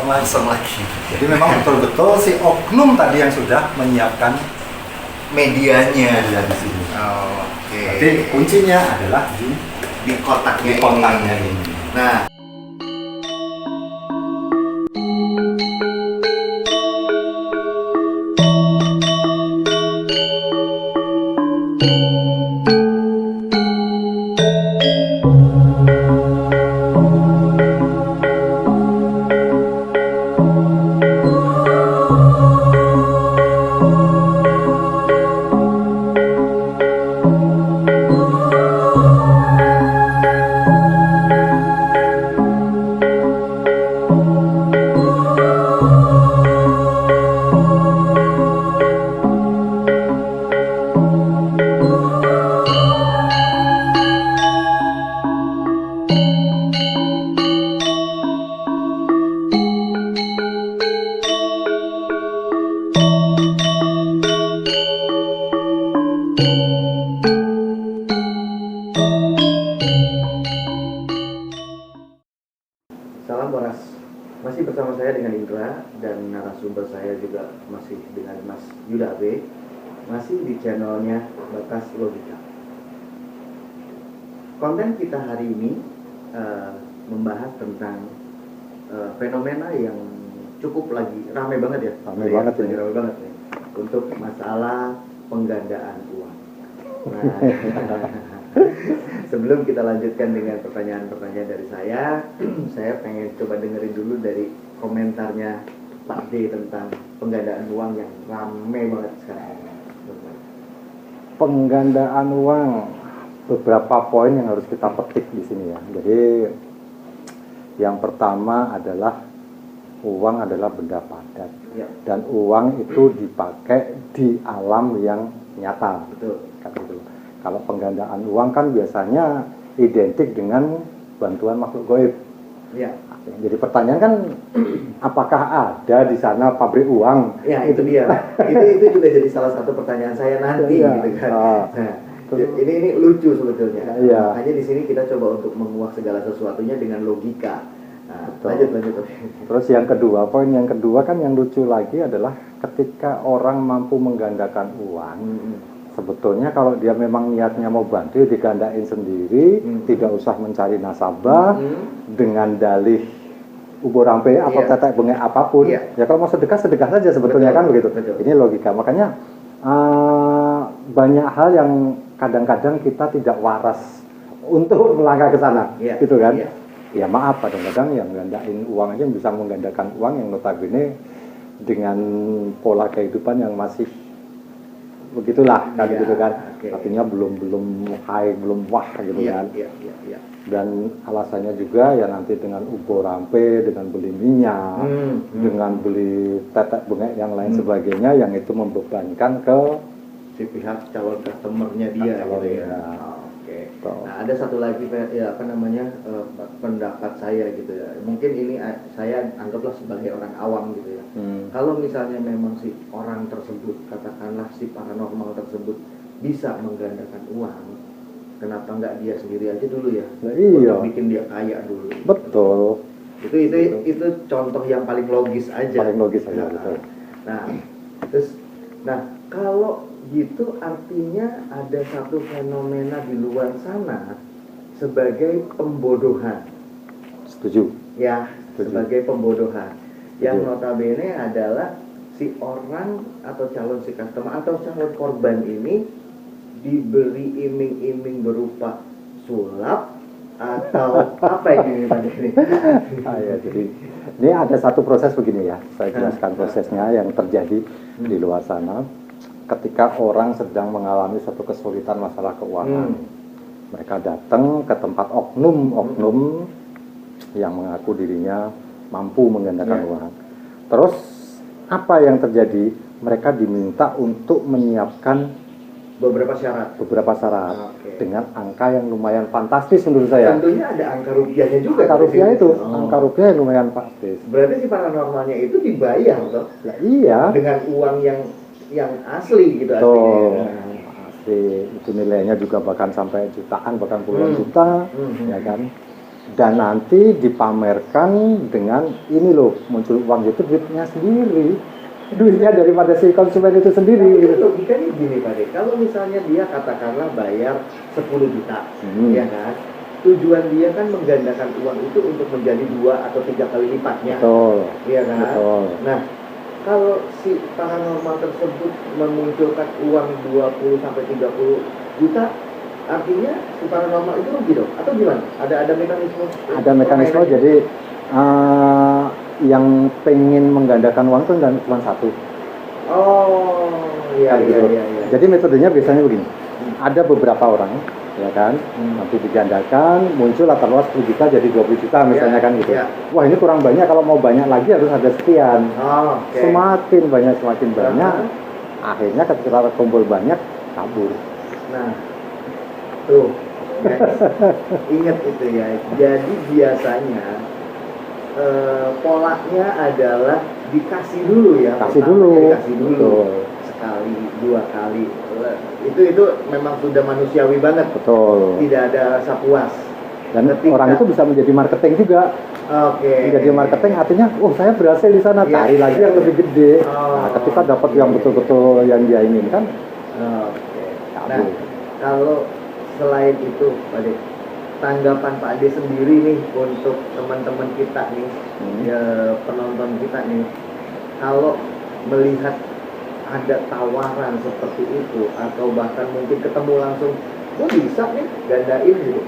Langsung lagi. Jadi memang betul-betul si oknum tadi yang sudah menyiapkan medianya di sini. Oke. Jadi kuncinya adalah Di kotaknya ini. Nah, salam Boras. Masih bersama saya dengan Indra dan narasumber saya juga masih dengan Mas Yuda B. Masih di channelnya Batas Logika. Konten kita hari ini membahas tentang fenomena yang cukup lagi ramai banget ya. Ramai banget lagi ramai banget nih. Untuk masalah penggandaan uang. Nah, sebelum kita lanjutkan dengan pertanyaan-pertanyaan dari saya pengen coba dengerin dulu dari komentarnya Pak D tentang penggandaan uang yang ramai banget sekarang. Penggandaan uang, beberapa poin yang harus kita petik di sini ya. Jadi yang pertama adalah uang adalah benda padat Ya. dan uang itu dipakai di alam yang nyata. Betul. Kan gitu. Kalau penggandaan uang kan biasanya identik dengan bantuan makhluk gaib. Ya. Jadi pertanyaan kan, apakah ada di sana pabrik uang? Ya, itu dia. itu juga jadi salah satu pertanyaan saya nanti Iya. gitu kan. Ah. Nah, ini lucu sebetulnya. Iya. Makanya di sini kita coba untuk menguak segala sesuatunya dengan logika. Nah, Betul. lanjut. Terus yang kedua, poin yang kedua kan yang lucu lagi adalah ketika orang mampu menggandakan uang, sebetulnya kalau dia memang niatnya mau bantu, digandain sendiri, tidak usah mencari nasabah, dengan dalih ubur rampe atau Iya. tetek bengek apapun. Iya. Ya kalau mau sedekah saja sebetulnya. Betul, kan begitu. betul. Ini logika. Makanya banyak hal yang kadang-kadang kita tidak waras untuk melangkah ke sana, Iya. gitu kan? Iya. Ya maaf, kadang-kadang yang gandain uang aja bisa menggandakan uang yang notabene dengan pola kehidupan yang masih begitulah kan, Iya, gitu kan. oke. Artinya belum high, belum wah gitu kan. Iya. Dan alasannya juga ya nanti dengan ubur rampe, dengan beli minyak, dengan beli tetek bengek yang lain sebagainya, yang itu membebankan ke Si pihak calon customernya dia Calon, gitu ya. ya. Oke. Betul. Nah, ada satu lagi ya pendapat saya gitu ya. Mungkin ini saya anggaplah sebagai orang awam gitu ya. Kalau misalnya memang si orang tersebut, katakanlah si paranormal tersebut bisa menggandakan uang, kenapa nggak dia sendiri aja dulu ya? Nah, iya. Untuk bikin dia kaya dulu. Betul. Itu contoh yang paling logis aja. Paling logis aja, Nah, betul. Nah, kalau gitu artinya ada satu fenomena di luar sana sebagai pembodohan. Setuju. Ya, Setuju. sebagai pembodohan. Yang Setuju. notabene adalah si orang atau calon si customer atau calon korban ini diberi iming-iming berupa sulap atau apa ini tadi ini? Ya, jadi ini ada satu proses begini ya, saya jelaskan prosesnya yang terjadi di luar sana. Ketika orang sedang mengalami suatu kesulitan masalah keuangan, mereka datang ke tempat oknum yang mengaku dirinya mampu menggandakan uang. Terus apa yang terjadi? Mereka diminta untuk menyiapkan beberapa syarat Oke. Dengan angka yang lumayan fantastis menurut saya. Tentunya ada angka rupiahnya juga. Angka rupiah itu, angka rupiah yang lumayan fantastis. Berarti si paranormalnya itu dibayar toh? Ya, iya. Dengan uang yang asli gitu Betul. aslinya. Asli itu nilainya juga bahkan sampai jutaan, bahkan puluhan juta, ya kan. dan nanti dipamerkan dengan ini loh, muncul uang itu duitnya sendiri, duitnya daripada si konsumen itu sendiri. Nah, logikanya gini Pak De, kalau misalnya dia katakanlah bayar 10 juta, ya kan, tujuan dia kan menggandakan uang itu untuk menjadi 2 atau 3 kali lipatnya. Betul. Iya kan? Betul. Nah, kalau si paranormal tersebut memunculkan uang 20 sampai 30 juta, artinya si paranormal itu rugi dong? Atau gimana? Ada mekanisme? Ada mekanisme, jadi yang pengen menggandakan uang itu cuma satu. Oh, iya, gitu. iya. Jadi metodenya biasanya begini. Ada beberapa orang, ya kan, nanti digandakan, muncul latar luas 10 juta jadi 20 juta misalnya kan gitu. Wah, ini kurang banyak, kalau mau banyak lagi harus ada sekian. Semakin banyak akhirnya ketika kumpul banyak, kabur. Nah, tuh, ingat itu ya. Jadi biasanya polanya adalah dikasih dulu ya. Dikasih dulu. Betul. Sekali, 2 kali. Itu memang sudah manusiawi banget. Betul. Tidak ada rasa puas. Dan orang itu bisa menjadi marketing juga. Menjadi marketing artinya, saya berhasil di sana, cari lagi yang lebih gede. Nah, ketika dapat yang betul-betul yang dia inginkan. Nah, kalau selain itu, Pak De, tanggapan Pak De sendiri nih untuk teman-teman kita nih, penonton kita nih, kalau melihat ada tawaran seperti itu atau bahkan mungkin ketemu langsung, bisa nih gandain gitu.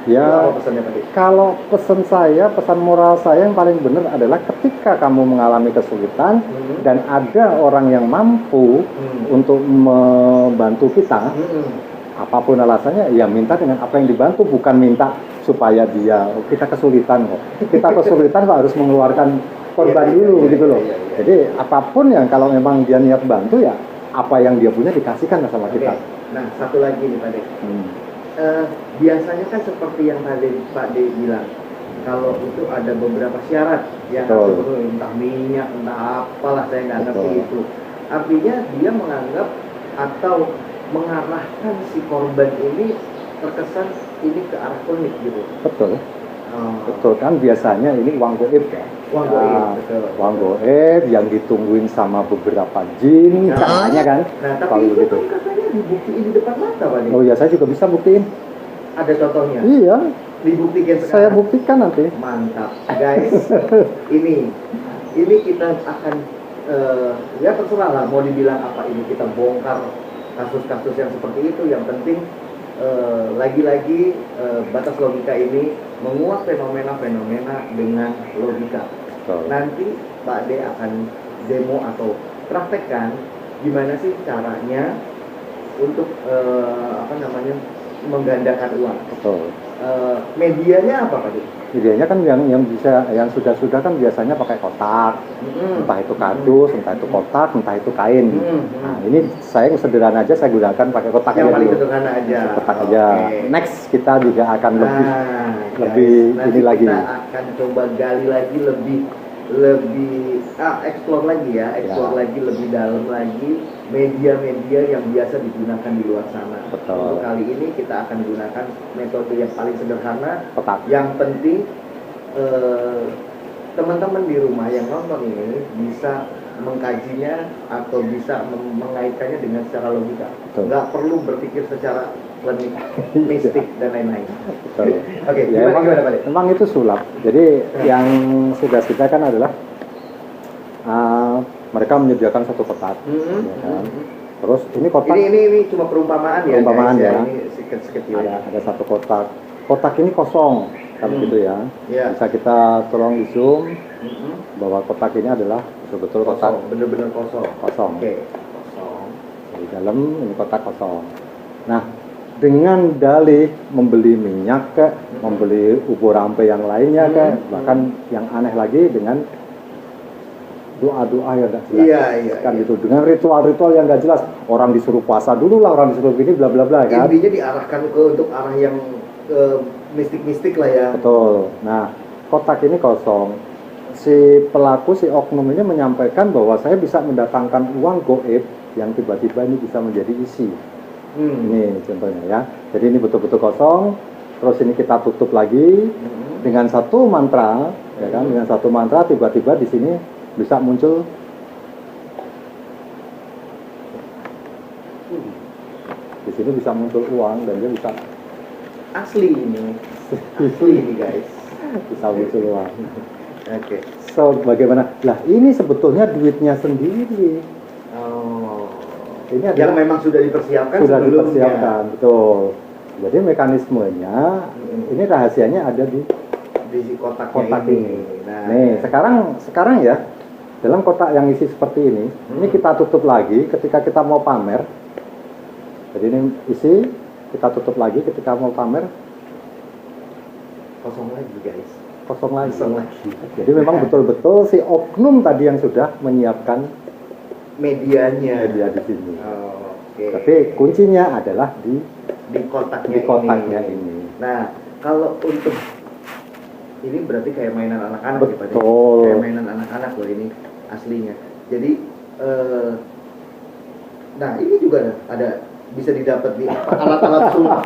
Ya, pesannya, Pak De? Kalau pesan moral saya yang paling benar adalah ketika kamu mengalami kesulitan dan ada orang yang mampu untuk membantu kita, apapun alasannya, ya minta dengan apa yang dibantu, bukan minta supaya kita kesulitan kok. Kita kesulitan kok harus mengeluarkan korban dulu gitu loh. Jadi apapun yang kalau memang dia niat bantu, ya apa yang dia punya dikasihkan sama kita. Nah, satu lagi nih Pak De. Biasanya kan seperti yang tadi Pak De bilang, kalau itu ada beberapa syarat yang harus dipenuhi, entah minyak, entah apalah, saya nggak ngerti itu. Artinya dia menganggap atau mengarahkan si korban ini terkesan ini ke arah klinik gitu. Betul. Betul kan, biasanya ini uang goib ya. Uang goib yang ditungguin sama beberapa jin, katanya kan. Nah, tapi itu kan katanya dibuktiin di depan mata, Pak. Oh ya, saya juga bisa buktiin. Ada contohnya? Iya. Dibuktikan sekarang. Saya buktikan nanti. Mantap, guys. ini kita akan ya terserah lah mau dibilang apa ini, kita bongkar kasus-kasus yang seperti itu. Yang penting lagi-lagi batas logika ini menguak fenomena-fenomena dengan logika. Nanti Pak De akan demo atau praktekkan gimana sih caranya untuk menggandakan uang. Medianya apa Pak De? Medianya kan yang sudah kan biasanya pakai kotak, entah itu kardus, entah itu kotak, entah itu kain. Nah, ini saya yang sederhana aja, saya gunakan pakai kotak yang paling sederhana aja. Kotak aja. Next kita juga akan lebih ini lagi. Kita akan coba gali lagi lebih explore lagi lagi lebih dalam lagi media-media yang biasa digunakan di luar sana. Betul. Untuk kali ini kita akan gunakan metode yang paling sederhana. Kotak. Yang penting teman-teman di rumah yang nonton ini bisa mengkajinya atau bisa mengaitkannya dengan secara logika. Nggak perlu berpikir secara klinik, mistik dan lain-lain. Oke, gimana Pak? Memang itu sulap. Jadi yang sudah kita kan adalah mereka menyediakan satu kotak, ya kan? Terus ini kotak. Ini cuma perumpamaan ya. Perumpamaan ya. Ini sekecil. Ada satu kotak. Kotak ini kosong, kalau gitu ya. Bisa kita tolong di zoom bahwa kotak ini adalah betul-betul kotak. Bener-bener kosong. Kosong. Oke. Kosong. Di dalam ini kotak kosong. Nah, dengan dalih membeli minyak membeli ubur rampe yang lainnya bahkan yang aneh lagi dengan doa-doa yang nggak jelas, kan gitu, dengan ritual-ritual yang nggak jelas, orang disuruh puasa dulu lah, orang disuruh gini, bla bla bla kan. Intinya diarahkan untuk arah yang mistik-mistik lah ya. Betul. Nah, kotak ini kosong. Si pelaku, si oknum ini menyampaikan bahwa saya bisa mendatangkan uang goib yang tiba-tiba ini bisa menjadi isi. Ini contohnya ya. Jadi ini betul-betul kosong. terus ini kita tutup lagi dengan satu mantra, ya kan? Dengan satu mantra tiba-tiba di sini bisa muncul di sini bisa muncul uang dan dia bisa Asli ini guys. bisa muncul uang. Oke. So bagaimana? Lah ini sebetulnya duitnya sendiri. Oh. Ini Yang adalah memang sudah dipersiapkan sudah sebelumnya. dipersiapkan, betul. Jadi mekanismenya ini rahasianya ada di Di kotaknya kotak ini. Nah, Nih, sekarang ya, dalam kotak yang isi seperti ini kita tutup lagi ketika kita mau pamer. Jadi ini isi, kita tutup lagi ketika mau pamer, kosong lagi guys. kosong lagi. Kosong lagi. Jadi memang betul-betul si oknum tadi yang sudah menyiapkan Medianya. media di sini. Oh, oke. Tapi kuncinya adalah di kotaknya ini. ini. Nah, kalau untuk ini berarti kayak mainan anak-anak ya, Pak? Betul. Kayak mainan anak-anak loh ini aslinya. Jadi nah ini juga ada bisa didapat di alat-alat sulap.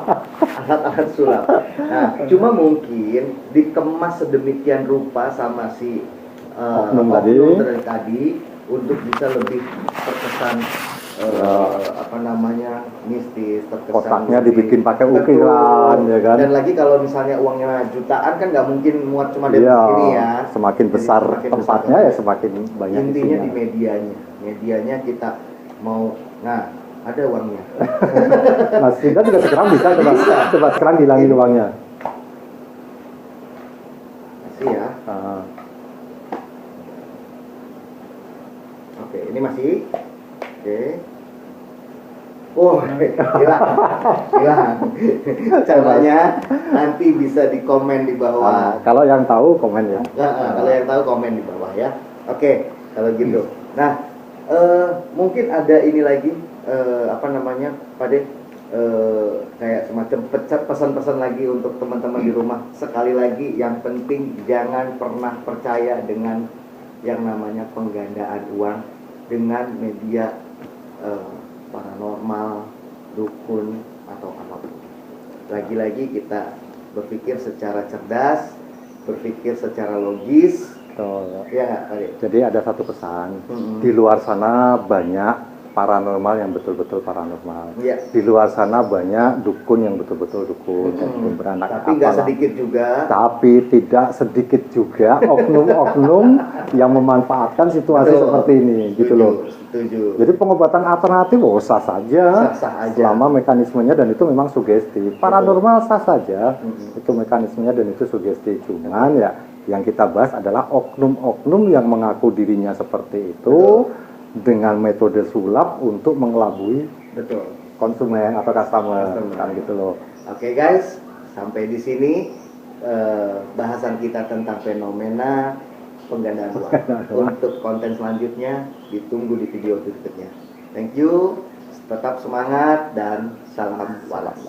Alat-alat sulap. Nah, cuma mungkin dikemas sedemikian rupa sama si oknum dari tadi untuk bisa lebih terkesan apa namanya mistis, terkesan kotaknya lebih- dibikin pakai Betul. ukiran, ya kan? Dan lagi kalau misalnya uangnya jutaan kan nggak mungkin muat cuma di Iya, sini ya. semakin Jadi besar semakin tempatnya besar. ya semakin banyak Intinya isinya. di medianya kita mau, nah ada uangnya. Mas Indra juga sekarang bisa coba sekarang dihilangin uangnya. Masih ya. Ah, Oke, ini masih. Oke. Oh, hilang. Caranya nanti bisa di komen di bawah. kalau yang tahu komen ya. Kalau yang tahu komen di bawah ya. Oke, kalau gitu. Nah, mungkin ada ini lagi apa namanya, Pak De, kayak semacam pesan-pesan lagi untuk teman-teman di rumah. Sekali lagi, yang penting jangan pernah percaya dengan yang namanya penggandaan uang dengan media paranormal, dukun atau apapun. Lagi-lagi kita berpikir secara cerdas, berpikir secara logis. Betul. Ya nggak, Pak De? Jadi ada satu pesan, di luar sana banyak paranormal yang betul-betul paranormal. Iya. Di luar sana banyak dukun yang betul-betul dukun, dukun beranak Tapi nggak apalah. sedikit juga. Tapi tidak sedikit juga oknum-oknum yang memanfaatkan situasi Betul. seperti ini, gitu loh. Setuju. Jadi pengobatan alternatif sah saja, Sah-sah aja. selama mekanismenya dan itu memang sugesti. Paranormal sah saja, itu mekanismenya dan itu sugesti. Cuman ya yang kita bahas adalah oknum-oknum yang mengaku dirinya seperti itu dengan metode sulap untuk mengelabui Betul. konsumen atau customer, kan gitu loh. Oke guys, sampai di sini bahasan kita tentang fenomena penggandaan uang. Untuk konten selanjutnya ditunggu di video berikutnya. Thank you, tetap semangat dan salam waras.